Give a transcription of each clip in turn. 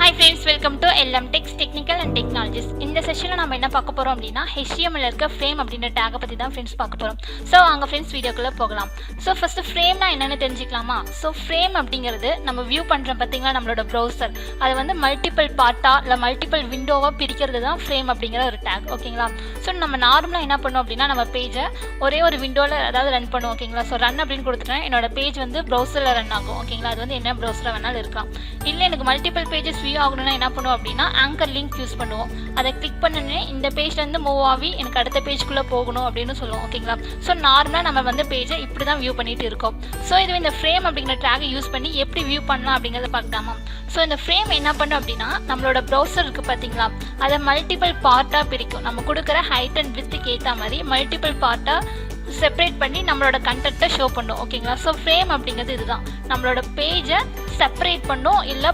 Hi friends, welcome to Lmtechs Technical and Technologies. இந்த செஷனில் நம்ம என்ன பார்க்க போகிறோம் அப்படின்னா HTML இருக்க ஃப்ரேம் அப்படின்ற டேகை பற்றி தான் ஃப்ரெண்ட்ஸ் பார்க்க போகிறோம். ஸோ அங்கே ஃப்ரெண்ட்ஸ் வீடியோக்குள்ளே போகலாம். ஸோ ஃபஸ்ட்டு ஃப்ரேம்னா என்னென்னு தெரிஞ்சுக்கலாமா? ஸோ ஃப்ரேம் அப்படிங்கிறது நம்ம வியூ பண்ணுறோம் பார்த்தீங்களா நம்மளோட ப்ரௌசர், அதை வந்து மல்டிபிள் பார்ட்டாக இல்லை மல்டிபிள் விண்டோவாக பிரிக்கிறது தான் ஃப்ரேம் அப்படிங்கிற ஒரு டேக். ஓகேங்களா? ஸோ நம்ம நார்மலாக என்ன பண்ணோம் அப்படின்னா நம்ம பேஜை ஒரே ஒரு விண்டோவில் அதாவது ரன் பண்ணுவோம். ஓகேங்களா? ஸோ ரன் அப்படின்னு கொடுத்துட்டேன், என்னோட பேஜ் வந்து ப்ரௌசரில் ரன் ஆகும். ஓகேங்களா? அது வந்து என்ன ப்ரௌசரில் வேணாலும் இருக்கலாம். இல்லை எனக்கு மல்டிபிள் பேஜஸ் வியூ ஆகணும்னா என்ன பண்ணுவோம் அப்படின்னா ஆங்கர் லிங்க் யூஸ் பண்ணுவோம். அதை கிளிக் பண்ணனே இந்த பேஜ்லேருந்து மூவ் ஆகி எனக்கு அடுத்த பேஜ்குள்ளே போகணும் அப்படின்னு சொல்லுவோம். ஓகேங்களா? ஸோ நார்மலாக நம்ம வந்து பேஜை இப்படி தான் வியூ பண்ணிட்டு இருக்கோம். ஸோ இது இந்த ஃப்ரேம் அப்படிங்கிற டேகை யூஸ் பண்ணி எப்படி வியூ பண்ணலாம் அப்படிங்கிறத பார்க்கலாமா? ஸோ இந்த ஃப்ரேம் என்ன பண்ணும் அப்படின்னா நம்மளோட ப்ரௌசர் இருக்குது பார்த்தீங்களா, அதை மல்டிபிள் பார்ட்டாக பிரிக்கும். நம்ம கொடுக்குற ஹைட் அண்ட் வித்துக்கு ஏற்ற மாதிரி மல்டிபிள் பார்ட்டாக செப்பரேட் பண்ணி நம்மளோட கண்டென்ட்டை ஷோ பண்ணும். ஓகேங்களா? ஸோ ஃப்ரேம் அப்படிங்கிறது இதுதான், நம்மளோட பேஜை செப்பரேட் பண்ணும் இல்லை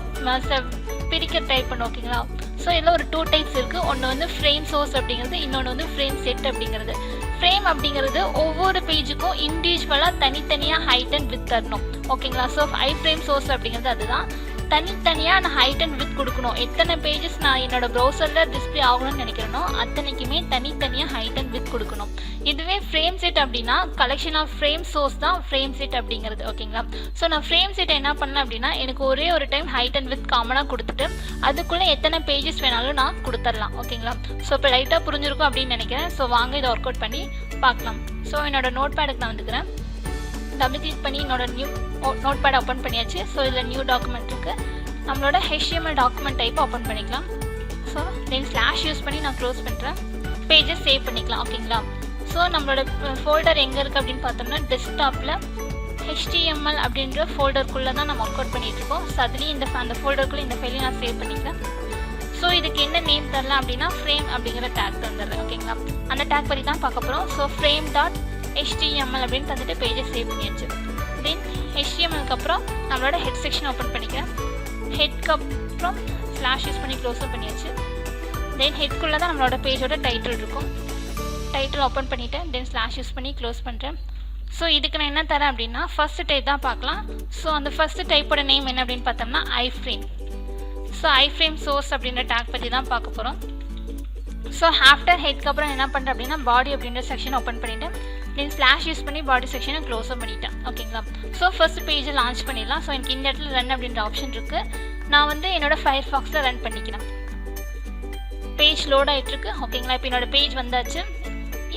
பிரிக்க டைப் பண்ணும். ஓகேங்களா? ஸோ இதில் ஒரு 2 டைப்ஸ் இருக்குது. ஒன்று வந்து ஃப்ரேம் சோர்ஸ் அப்படிங்கிறது, இன்னொன்று வந்து ஃப்ரேம் செட் அப்படிங்கிறது. ஃப்ரேம் அப்படிங்கிறது ஒவ்வொரு பேஜுக்கும் இண்டிவிஜுவலாக தனித்தனியாக ஹைட் அண்ட் வித் தரணும். ஓகேங்களா? ஸோ ஃப்ரேம் சோர்ஸ் அப்படிங்கிறது அதுதான், தனித்தனியாக நான் ஹைட் அண்ட் வித் கொடுக்கணும். எத்தனை பேஜஸ் நான் என்னோட ப்ரௌசரில் டிஸ்பிளே ஆகணும்னு நினைக்கிறேனோ அத்தனைக்குமே தனித்தனியாக ஹைட் அண்ட் வித் கொடுக்கணும். இதுவே ஃப்ரேம் செட் அப்படின்னா கலெக்ஷன் ஆஃப் ஃப்ரேம் சோர்ஸ் தான் ஃப்ரேம் செட் அப்படிங்கிறது. ஓகேங்களா? ஸோ நான் ஃப்ரேம் செட் என்ன பண்ணலாம் அப்படின்னா எனக்கு ஒரே ஒரு டைம் ஹைட் அண்ட் வித் காமனாக கொடுத்துட்டு அதுக்குள்ளே எத்தனை பேஜஸ் வேணாலும் நான் கொடுத்துடலாம். ஓகேங்களா? ஸோ இப்போ லைட்டாக புரிஞ்சிருக்கும் அப்படின்னு நினைக்கிறேன். ஸோ வாங்க இதை ஒர்க் அவுட் பண்ணி பார்க்கலாம். ஸோ என்னோட நோட் பேடுக்கு நான் வந்துக்கிறேன், டபுள் கிளிக் பண்ணி என்னோட நியூ நோட் பேட் ஓப்பன் பண்ணியாச்சு. ஸோ இதில் நியூ டாக்குமெண்ட் இருக்குது, நம்மளோட HTML டாக்குமெண்ட் டைப்பை ஓப்பன் பண்ணிக்கலாம். ஸோ தென் ஸ்லாஷ் யூஸ் பண்ணி நான் க்ளோஸ் பண்ணுறேன், பேஜை சேவ் பண்ணிக்கலாம். ஓகேங்களா? ஸோ நம்மளோட ஃபோல்டர் எங்கே இருக்குது அப்படின்னு பார்த்தோம்னா டெஸ்க்டாப்பில் HTML அப்படின்ற ஃபோல்டருக்குள்ளே தான் நம்ம ஒர்க் அவுட் பண்ணிகிட்ருக்கோம். ஸோ அதுலேயும் அந்த ஃபோல்டருக்குள்ளே இந்த ஃபைலையும் நான் சேவ் பண்ணிக்கிறேன். ஸோ இதுக்கு என்ன நேம் தரலாம் அப்படின்னா ஃப்ரேம் அப்படிங்கிற டேக் தந்துடுறேன். ஓகேங்களா? அந்த டேக் பற்றி தான் பார்க்க போகிறோம். ஸோ ஃப்ரேம் டாட் HTML அப்படின்னு தந்துட்டு பேஜை சேவ் பண்ணியாச்சு. தென் HTMLக்கு அப்புறம் நம்மளோட ஹெட் செக்ஷன் ஓப்பன் பண்ணிக்கிறேன். ஹெட்க்கு அப்புறம் ஸ்லாஷ் யூஸ் பண்ணி க்ளோஸும் பண்ணியாச்சு. தென் ஹெட்குள்ளே தான் நம்மளோட பேஜோட டைட்டில் இருக்கும், டைட்டில் ஓப்பன் பண்ணிவிட்டேன். தென் ஸ்லாஷ் யூஸ் பண்ணி க்ளோஸ் பண்ணுறேன். ஸோ இதுக்கு நான் என்ன தரேன் அப்படின்னா ஃபஸ்ட்டு டைப் தான் பார்க்கலாம். ஸோ அந்த ஃபஸ்ட்டு டைப்போட நேம் என்ன அப்படின்னு பார்த்தோம்னா ஐஃப்ரேம். ஸோ ஐஃப்ரேம் சோர்ஸ் அப்படின்ற டேக் பற்றி தான் பார்க்க போகிறோம். ஸோ ஆஃப்டர் ஹெட்க்கு அப்புறம் என்ன பண்ணுறேன் அப்படின்னா பாடி அப்படின்ற செக்ஷன் ஓப்பன் பண்ணிவிட்டேன். தென் ஸ்லாஷ் யூஸ் பண்ணி பாடி செக்ஷனை க்ளோஸும் பண்ணிட்டேன். ஓகேங்களா? ஸோ ஃபஸ்ட் பேஜை லான்ச் பண்ணிடலாம். ஸோ எனக்கு இந்த இடத்துல ரன் அப்படின்ற ஆப்ஷன் இருக்குது, நான் வந்து என்னோட ஃபயர்ஃபாக்ஸில் ரன் பண்ணிக்கிறேன். பேஜ் லோட் ஆகிட்டுருக்கு. ஓகேங்களா? இப்போ என்னோட பேஜ் வந்தாச்சு.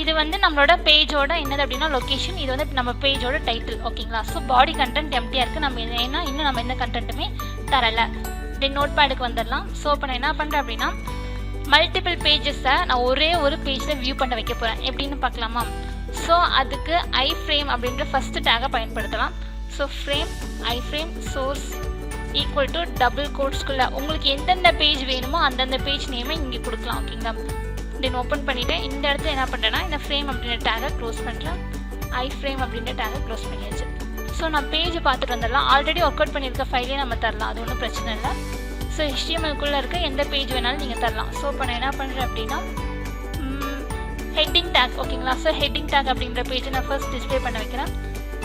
இது வந்து நம்மளோட பேஜோட என்னது அப்படின்னா லொக்கேஷன், இது வந்து நம்ம பேஜோட டைட்டில். ஓகேங்களா? ஸோ பாடி கண்டென்ட் எம்டியாக இருக்குது, நம்ம ஏன்னா இன்னும் நம்ம எந்த கண்டென்ட்டுமே தரலை. தென் நோட் பேடுக்கு வந்துடலாம். ஸோ இப்போ நான் என்ன பண்ணுறேன் அப்படின்னா மல்டிபிள் பேஜஸை நான் ஒரே ஒரு பேஜில் வியூ பண்ண வைக்க போகிறேன். எப்படின்னு பார்க்கலாமா? ஸோ அதுக்கு ஐஃப்ரேம் அப்படின்ற ஃபஸ்ட்டு டேகை பயன்படுத்தலாம். So frame iframe source equal to double கோட்ஸ்குள்ளே உங்களுக்கு எந்தெந்த பேஜ் வேணுமோ அந்தந்த பேஜ் நேமை இங்கே கொடுக்கலாம். ஓகேங்களா? தென் ஓப்பன் பண்ணிவிட்டேன். இந்த இடத்துல என்ன பண்ணுறேன்னா இந்த ஃப்ரேம் அப்படின்ற டேகை க்ளோஸ் பண்ணுறேன். ஐஃப்ரேம் அப்படின்ற டேகை க்ளோஸ் பண்ணியாச்சு. ஸோ நான் பேஜை பார்த்துட்டு வந்துடலாம். ஆல்ரெடி ஒர்க் அவுட் பண்ணியிருக்க ஃபைலே நம்ம தரலாம், அது ஒன்றும் பிரச்சனை இல்லை. ஸோ HTMLக்குள்ளே இருக்க எந்த பேஜ் வேணாலும் நீங்கள் தரலாம். ஸோ இப்போ நான் என்ன பண்ணுறேன் அப்படின்னா ஹெட்டிங் டேக். ஓகேங்களா? ஸோ ஹெட்டிங் டேக் அப்படின்ற பேஜை நான் ஃபர்ஸ்ட் டிஸ்பிளே பண்ண வைக்கிறேன்.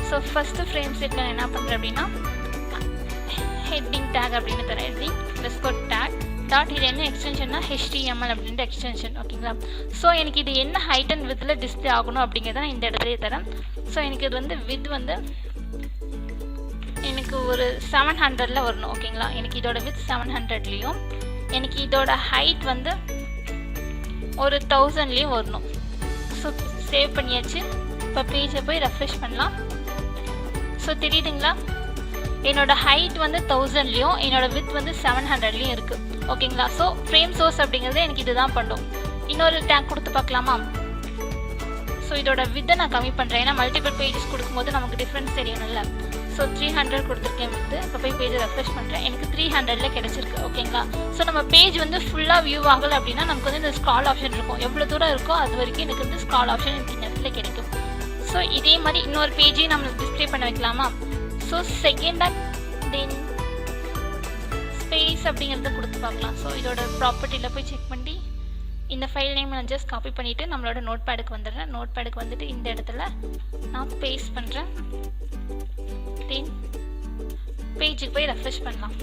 ஸோ ஃபஸ்ட்டு ஃப்ரேம் செட்டில் நான் என்ன பண்ணுறேன் அப்படின்னா ஹெட்டிங் டேக் அப்படின்னு தரேன். ஹெட்டிங் ப்ளஸ்கோட் டேக் டாட் இது என்ன எக்ஸ்டென்ஷன்னா HTML அப்படின்ற எக்ஸ்டென்ஷன். ஓகேங்களா? ஸோ எனக்கு இது என்ன ஹைட் அண்ட் வித்தில் டிஸ்பிளே ஆகணும் அப்படிங்கிறத நான் இந்த இடத்துலேயே தரேன். ஸோ எனக்கு இது வந்து வித் வந்து எனக்கு ஒரு 700 வரணும். ஓகேங்களா? எனக்கு இதோட வித் 700லேயும் எனக்கு இதோட ஹைட் வந்து ஒரு 1000லேயும் வரணும். ஸோ சேவ் பண்ணியாச்சு. இப்போ பேஜை போய் ரெஃப்ரெஷ் பண்ணலாம். ஸோ தெரியுதுங்களா? என்னோட ஹைட் வந்து 1000லேயும் என்னோட வித் வந்து 700லேயும் இருக்குது. ஓகேங்களா? ஸோ ஃப்ரேம் சோர்ஸ் அப்படிங்கிறது எனக்கு இது தான் பண்ணும். இன்னொரு டேக் கொடுத்து பார்க்கலாமா? ஸோ இதோட வித்தை நான் கம்மி பண்ணுறேன், ஏன்னா மல்டிபிள் பேஜஸ் கொடுக்கும்போது நமக்கு டிஃப்ரென்ஸ் தெரியணும்ல. ஸோ 300 கொடுத்துருக்கேன் வித்து. இப்போ போய் பேஜை ரெஃப்ரெஷ் பண்ணுறேன், எனக்கு 300ல் கிடச்சிருக்கு. ஓகேங்களா? ஸோ நம்ம பேஜ் வந்து ஃபுல்லாக வியூ ஆகலை அப்படின்னா நமக்கு வந்து இந்த ஸ்க்ரால் ஆப்ஷன் இருக்கும், எவ்வளோ தூரம் இருக்கோ அது வரைக்கும் எனக்கு வந்து ஸ்க்ரால் ஆப்ஷன் எனக்கு இந்த இடத்துல கிடைக்கும். ஸோ இதே மாதிரி இன்னொரு பேஜையும் நம்ம டிஸ்பிளே பண்ண வைக்கலாமா? ஸோ செகண்டாக தென் ஸ்பேஸ் அப்படிங்கிறத கொடுத்து பார்க்கலாம். ஸோ இதோட ப்ராப்பர்ட்டியில் போய் செக் பண்ணி இந்த ஃபைல் நேம் நான் ஜஸ்ட் காப்பி பண்ணிவிட்டு நம்மளோட நோட் பேடுக்கு வந்துடுறேன். நோட் பேடுக்கு வந்துட்டு இந்த இடத்துல நான் பேஸ்ட் பண்ணுறேன். தென் பேஜுக்கு போய் ரெஃப்ரெஷ் பண்ணலாம்.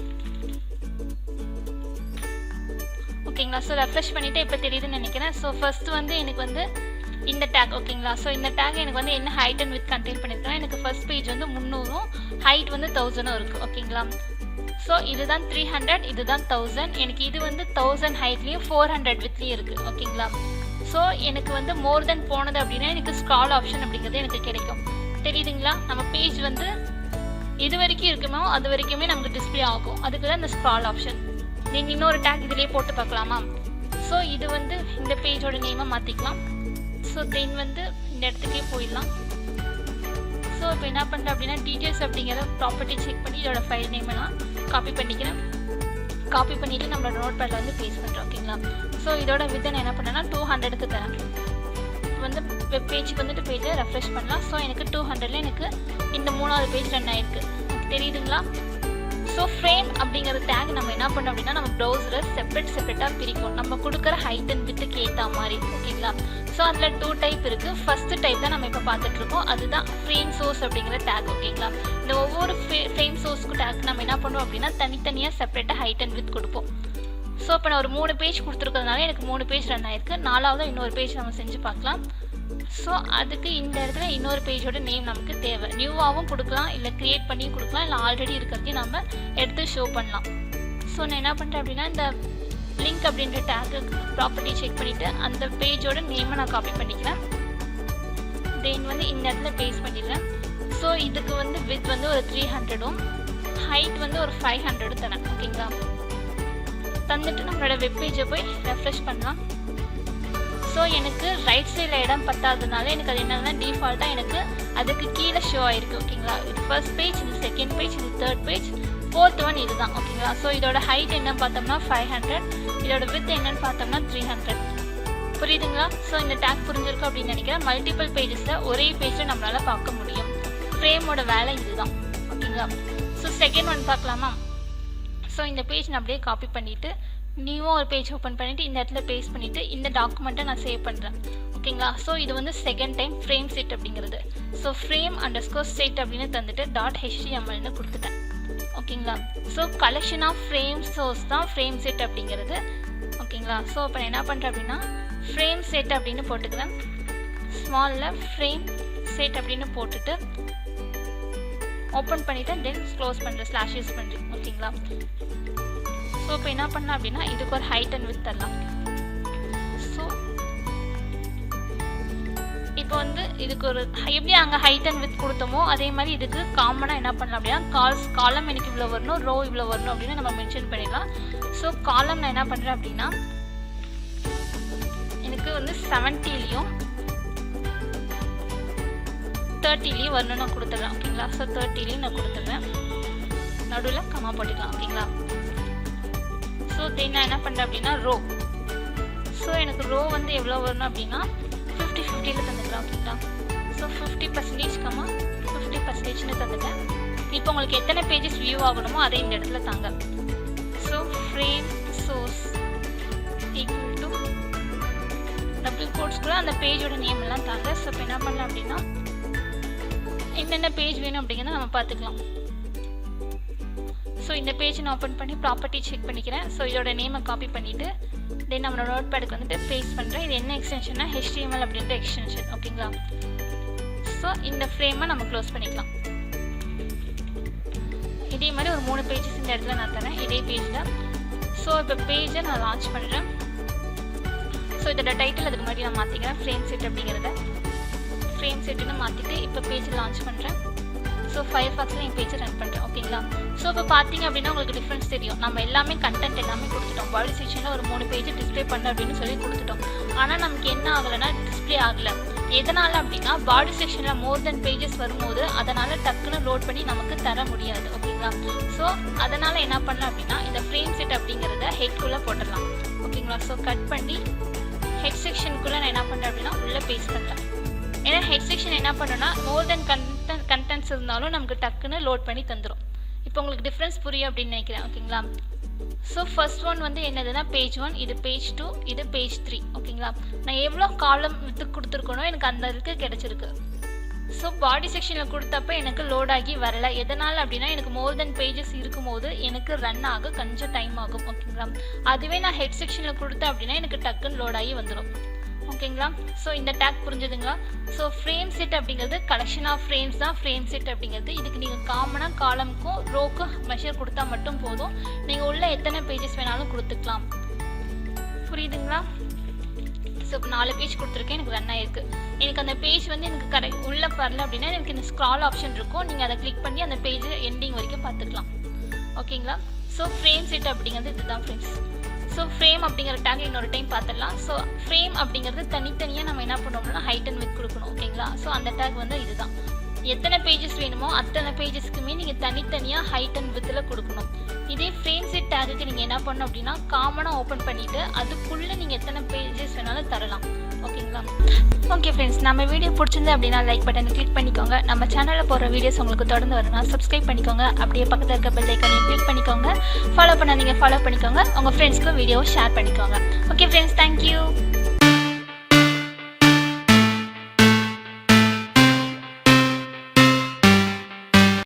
ஓகேங்களா. ஸோ ரெஃப்ரெஷ் பண்ணிவிட்டு இப்போ தெரியுதுன்னு நினைக்கிறேன். ஸோ ஃபஸ்ட்டு வந்து எனக்கு வந்து இந்த டேக் ஓகேங்களா. ஸோ இந்த டேக் எனக்கு வந்து என்ன ஹைட் அண்ட் வித் கண்டெயின் பண்ணியிருக்கேன். எனக்கு ஃபர்ஸ்ட் பேஜ் வந்து 300ம் ஹைட் வந்து 1000ம் இருக்குது ஓகேங்களா. ஸோ இதுதான் 300, இதுதான் 1000. எனக்கு இது வந்து 1000 ஹைட்லேயும் 400 வித்லேயும் இருக்குது ஓகேங்களா. ஸோ எனக்கு வந்து மோர் தென் போனது அப்படின்னா எனக்கு ஸ்க்ரால் ஆப்ஷன் அப்படிங்கிறது எனக்கு கிடைக்கும். தெரியுதுங்களா. நம்ம பேஜ் வந்து இது வரைக்கும் இருக்குமோ அது வரைக்குமே நமக்கு டிஸ்பிளே ஆகும். அதுக்கு தான் இந்த ஸ்க்ரால் ஆப்ஷன். நீங்கள் இன்னொரு டேக் இதிலே போட்டு பார்க்கலாமா. ஸோ இது வந்து இந்த பேஜோட நேமை மாற்றிக்கலாம். ஸோ தென் வந்து இந்த இடத்துக்கே போயிடலாம். ஸோ இப்போ என்ன பண்ணுறேன் அப்படின்னா டீட்டெயில்ஸ் அப்படிங்கிற ப்ராப்பர்ட்டி செக் பண்ணி இதோட ஃபைல் நேம் எல்லாம் காப்பி பண்ணிக்கிறேன். காப்பி பண்ணிவிட்டு நம்மளோட நோட் பேடில் வந்து பேஸ்ட் பண்ணுறோம் ஓகேங்களா. ஸோ இதோட வித் நான் என்ன பண்ணேன்னா 200க்கு தரேன். வந்து வெப் பேஜுக்கு வந்துட்டு பேஜை ரெஃப்ரெஷ் பண்ணலாம். ஸோ எனக்கு 200ல் எனக்கு இந்த 3வது பேஜ் ரன் ஆயிருக்கு. தெரியுதுங்களா. ஸோ ஃப்ரேம் அப்படிங்கிற டேக் நம்ம என்ன பண்ணோம் அப்படின்னா நம்ம ப்ரௌசரை செப்பரேட்டாக பிரிக்கும். நம்ம கொடுக்குற ஹைட் அண்ட் வித்துக்கு ஏற்ற மாதிரி ஓகேங்களா. ஸோ அதில் 2 டைப் இருக்குது. ஃபஸ்ட்டு டைப் தான் நம்ம இப்போ பார்த்துட்ருக்கோம். அதுதான் ஃப்ரேம் சோர்ஸ் அப்படிங்கிற டேக் ஓகேங்களா. இந்த ஒவ்வொரு ஃப்ரேம் சோர்ஸ்க்கு டேக் நம்ம என்ன பண்ணுவோம் அப்படின்னா தனித்தனியாக செப்பரேட்டாக ஹைட் அண்ட் வித் கொடுப்போம். ஸோ இப்போ நான் ஒரு 3 பேஜ் கொடுத்துருக்கிறதுனால எனக்கு 3 பேஜ் ரன் ஆயிருக்கு. 4வது இன்னொரு பேஜ் நம்ம செஞ்சு பார்க்கலாம். ஸோ அதுக்கு இந்த இடத்துல இன்னொரு பேஜோட நேம் நமக்கு தேவை. நியூவாகவும் கொடுக்கலாம், இல்லை க்ரியேட் பண்ணியும் கொடுக்கலாம், இல்லை ஆல்ரெடி இருக்கிறதையும் நம்ம எடுத்து ஷோ பண்ணலாம். ஸோ நான் என்ன பண்ணுறேன் அப்படின்னா இந்த லிங்க் அப்படின்ற டேக்கு ப்ராப்பர்ட்டி செக் பண்ணிவிட்டு அந்த பேஜோட நேமை நான் காப்பி பண்ணிக்கிறேன். தென் வந்து இந்த இடத்துல பேஸ்ட் பண்ணிடுறேன். ஸோ இதுக்கு வந்து வித் வந்து ஒரு 300ம் ஹைட் வந்து ஒரு 500 தரேன் ஓகேங்களா. தந்துட்டு நம்மளோட வெப் பேஜை போய் ரெஃப்ரெஷ் பண்ணலாம். ஸோ எனக்கு ரைட் சைடில் இடம் பத்தாததுனால எனக்கு அது என்னன்னா டிஃபால்ட்டாக எனக்கு அதுக்கு கீழே ஷோ ஆகிருக்கு ஓகேங்களா. இது ஃபர்ஸ்ட் பேஜ், இது செகண்ட் பேஜ், இது தேர்ட் பேஜ், 4th ஒன் இதுதான் ஓகேங்களா. ஸோ இதோட ஹைட் என்னன்னு பார்த்தோம்னா 500, இதோட வித் என்னன்னு பார்த்தோம்னா 300. புரியுதுங்களா. ஸோ இந்த டேக் புரிஞ்சிருக்கு அப்படின்னு நினைக்கிறேன். மல்டிபிள் பேஜஸில் ஒரே பேஜில் நம்மளால் பார்க்க முடியும். ஃப்ரேமோட வேலை இதுதான் ஓகேங்களா. ஸோ செகண்ட் ஒன் பார்க்கலாமா. ஸோ இந்த பேஜ் நான் அப்படியே காப்பி பண்ணிவிட்டு நியூவாக ஒரு பேஜ் ஓப்பன் பண்ணிவிட்டு இந்த இடத்துல பேஸ்ட் பண்ணிவிட்டு இந்த டாக்குமெண்ட்டை நான் சேவ் பண்ணுறேன் ஓகேங்களா. ஸோ இது வந்து செகண்ட் டைம் ஃப்ரேம் செட் அப்படிங்கிறது. ஸோ ஃப்ரேம் அண்டர்ஸ்கோர் செட் அப்படின்னு தந்துட்டு .htmlனு கொடுத்துட்டேன் ஓகேங்களா. So collection of frame source தான் ஃப்ரேம் செட் அப்படிங்கிறது ஓகேங்களா. ஸோ இப்போ நான் என்ன பண்ணுறேன் அப்படின்னா ஃப்ரேம் செட் அப்படின்னு போட்டுக்கிறேன். ஸ்மாலில் ஃப்ரேம் செட் அப்படின்னு போட்டுட்டு ஓப்பன் பண்ணிவிட்டு தென் க்ளோஸ் பண்ணுறேன், ஸ்லாஷ் யூஸ் பண்ணுறேன் ஓகேங்களா. ஸோ இப்போ என்ன பண்ணலாம் அப்படின்னா இதுக்கு ஒரு ஹைட் அண்ட் வித் தரலாம். ஸோ இப்போ வந்து இதுக்கு ஒரு எப்படி அங்கே ஹைட் அண்ட் வித் கொடுத்தோமோ அதே மாதிரி இதுக்கு காமனாக என்ன பண்ணலாம் அப்படின்னா காலம் எனக்கு இவ்வளோ வரணும், ரோ இவ்வளோ வரணும் அப்படின்னு நம்ம மென்ஷன் பண்ணிடலாம். ஸோ காலம் நான் என்ன பண்ணுறேன் அப்படின்னா எனக்கு வந்து 70லையும் 30லையும் வரணும் நான் கொடுத்துட்றேன் ஓகேங்களா. ஸோ 30லையும் நான் கொடுத்துட்றேன், நடுவில் கம்மா போட்டுக்கலாம் ஓகேங்களா. ஸோ தென் நான் என்ன பண்ணுறேன் அப்படின்னா ரோ. ஸோ எனக்கு ரோ வந்து எவ்வளோ வரணும் அப்படின்னா 50-50ல் தந்துக்கலாம் ஓகேங்களா. ஸோ 50% கம்மா 50%ன்னு தந்துட்டேன். இப்போ உங்களுக்கு எத்தனை பேஜஸ் வியூ ஆகணுமோ அதை இந்த இடத்துல தாங்க. So frame source equal to double கோட்ஸ்குள்ளே அந்த பேஜோட நேம் எல்லாம் தாங்க. ஸோ இப்போ என்ன பண்ணலாம் அப்படின்னா என்னென்ன பேஜ் வேணும் அப்படிங்கிறத நம்ம பார்த்துக்கலாம். ஸோ இந்த பேஜ் நான் ஓப்பன் பண்ணி ப்ராப்பர்ட்டி செக் பண்ணிக்கிறேன். ஸோ இதோட நேமை காப்பி பண்ணிவிட்டு தென் நம்மளோட நோட் பேடுக்கு வந்துட்டு பேஸ்ட் பண்ணுறேன். இது என்ன எக்ஸ்டென்ஷன்னா HTML அப்படின்ற எக்ஸ்டென்ஷன் ஓகேங்களா. ஸோ இந்த ஃப்ரேமை நம்ம க்ளோஸ் பண்ணிக்கலாம். இதே மாதிரி ஒரு 3 பேஜஸ் இந்த இடத்துல நான் தரேன் இதே பேஜில். ஸோ இப்போ பேஜை நான் லான்ச் பண்ணுறேன். ஸோ இதோட டைட்டில் அதுக்கு முன்னாடி நான் மாற்றிக்கிறேன். ஃப்ரேம் செட் அப்படிங்கிறத ஃப்ரேம் செட்டுன்னு மாற்றிட்டு இப்போ பேஜ் லான்ச் பண்ணுறேன். ஸோ ஃபயர்ஃபாக்ஸில் என் பேஜை ரன் பண்ணுறேன் ஓகேங்களா. ஸோ இப்போ பார்த்தீங்க அப்படின்னா உங்களுக்கு டிஃப்ரென்ஸ் தெரியும். நம்ம எல்லாமே கண்டென்ட் எல்லாமே கொடுத்துட்டோம். பாடி செக்ஷனில் ஒரு 3 பேஜ் டிஸ்பிளே பண்ண அப்படின்னு சொல்லி கொடுத்துட்டோம். ஆனால் நமக்கு என்ன ஆகலைன்னா டிஸ்பிளே ஆகலை. எதனால் அப்படின்னா பாடி செக்ஷனில் மோர் தென் பேஜஸ் வரும்போது அதனால் டக்குன்னு லோட் பண்ணி நமக்கு தர முடியாது ஓகேங்களா. ஸோ அதனால் என்ன பண்ணலாம் அப்படின்னா இந்த ஃப்ரேம் செட் அப்படிங்கிறத ஹெட்குள்ளே போட்டுடலாம் ஓகேங்களா. ஸோ கட் பண்ணி ஹெட் செக்ஷனுக்குள்ளே நான் என்ன பண்ணுறேன் அப்படின்னா உள்ளே பேஸ்ட் பண்ணுறேன். ஏன்னா ஹெட் செக்ஷன் என்ன பண்ணோன்னா மோர் தென் கண்டென்ட்ஸ் இருந்தாலும் நமக்கு டக்குன்னு லோட் பண்ணி தந்துடும். இப்போ உங்களுக்கு டிஃப்ரென்ஸ் புரியும் அப்படின்னு நினைக்கிறேன் ஓகேங்களா. ஸோ ஃபர்ஸ்ட் ஒன் வந்து என்னதுன்னா பேஜ் 1, இது பேஜ் 2, இது பேஜ் 3 ஓகேங்களா. நான் எவ்வளோ காலம் வித்து கொடுத்துருக்கணும் எனக்கு அந்த இதுக்கு கிடச்சிருக்கு. ஸோ பாடி செக்ஷனில் கொடுத்தப்ப எனக்கு லோட் ஆகி வரலை. எதனால் அப்படின்னா எனக்கு மோர் தென் பேஜஸ் இருக்கும்போது எனக்கு ரன் ஆக கொஞ்சம் டைம் ஆகும் ஓகேங்களா. ஓகேங்களா. அதுவே நான் ஹெட் செக்ஷனில் கொடுத்தேன் அப்படின்னா எனக்கு டக்குன்னு லோட் ஆகி வந்துடும். ஓகேங்களா. ஸோ இந்த டேக் புரிஞ்சுதுங்களா. ஸோ ஃப்ரேம் செட் அப்படிங்கிறது கலெக்ஷன் ஆஃப் ஃப்ரேம்ஸ் தான் ஃப்ரேம் செட் அப்படிங்கிறது. இதுக்கு நீங்கள் காமனாக காலமுக்கும் ரோக்கும் மெஷர் கொடுத்தா மட்டும் போதும். நீங்கள் உள்ள எத்தனை பேஜஸ் வேணாலும் கொடுத்துக்கலாம். புரியுதுங்களா. ஸோ இப்போ 4 பேஜ் கொடுத்துருக்கேன், எனக்கு ரன் ஆயிருக்கு. எனக்கு அந்த பேஜ் வந்து எனக்கு உள்ளே வரல அப்படின்னா எனக்கு இந்த ஸ்க்ரால் ஆப்ஷன் இருக்கும். நீங்கள் அதை கிளிக் பண்ணி அந்த பேஜ் எண்டிங் வரைக்கும் பார்த்துக்கலாம். ஓகேங்களா. ஸோ ஃப்ரேம் செட் அப்படிங்கிறது இதுதான் ஃப்ரெண்ட்ஸ். ஸோ ஃப்ரேம் அப்படிங்கிற டேக் இன்னொரு டைம் பார்த்துடலாம். ஸோ ஃப்ரேம் அப்படிங்கிறது தனித்தனியாக நம்ம என்ன பண்ணோம்னா ஹைட் அண்ட் வித் கொடுக்கணும். ஓகேங்களா. ஸோ அந்த டேக் வந்து இதுதான். எத்தனை பேஜஸ் வேணுமோ அத்தனை பேஜஸ்க்குமே நீங்கள் தனித்தனியாக ஹைட் அண்ட் வித்தில் கொடுக்கணும். இதே ஃப்ரேம் செட் டேக்குக்கு நீங்கள் என்ன பண்ணணும் அப்படின்னா காமனாக ஓப்பன் பண்ணிவிட்டு அதுக்குள்ளே நீங்கள் எத்தனை பேஜஸ் வேணாலும் தரலாம். ஓகேங்களா. ஓகே ஃப்ரெண்ட்ஸ், நம்ம வீடியோ பிடிச்சிருந்து அப்படின்னா லைக் பட்டனை கிளிக் பண்ணிக்கோங்க. நம்ம சேனலில் போகிற வீடியோஸ் உங்களுக்கு தொடர்ந்து வரணும்னா சப்ஸ்கிரைப் பண்ணிக்கோங்க. அப்படியே பக்கத்தில் இருக்க பெல் ஐக்கானையும் கிளிக் பண்ணிக்கோங்க. ஃபாலோ பண்ண நீங்கள் ஃபாலோ பண்ணிக்கோங்க. உங்கள் ஃப்ரெண்ட்ஸ்க்கு வீடியோவை ஷேர் பண்ணிக்கோங்க. Okay friends, thank you.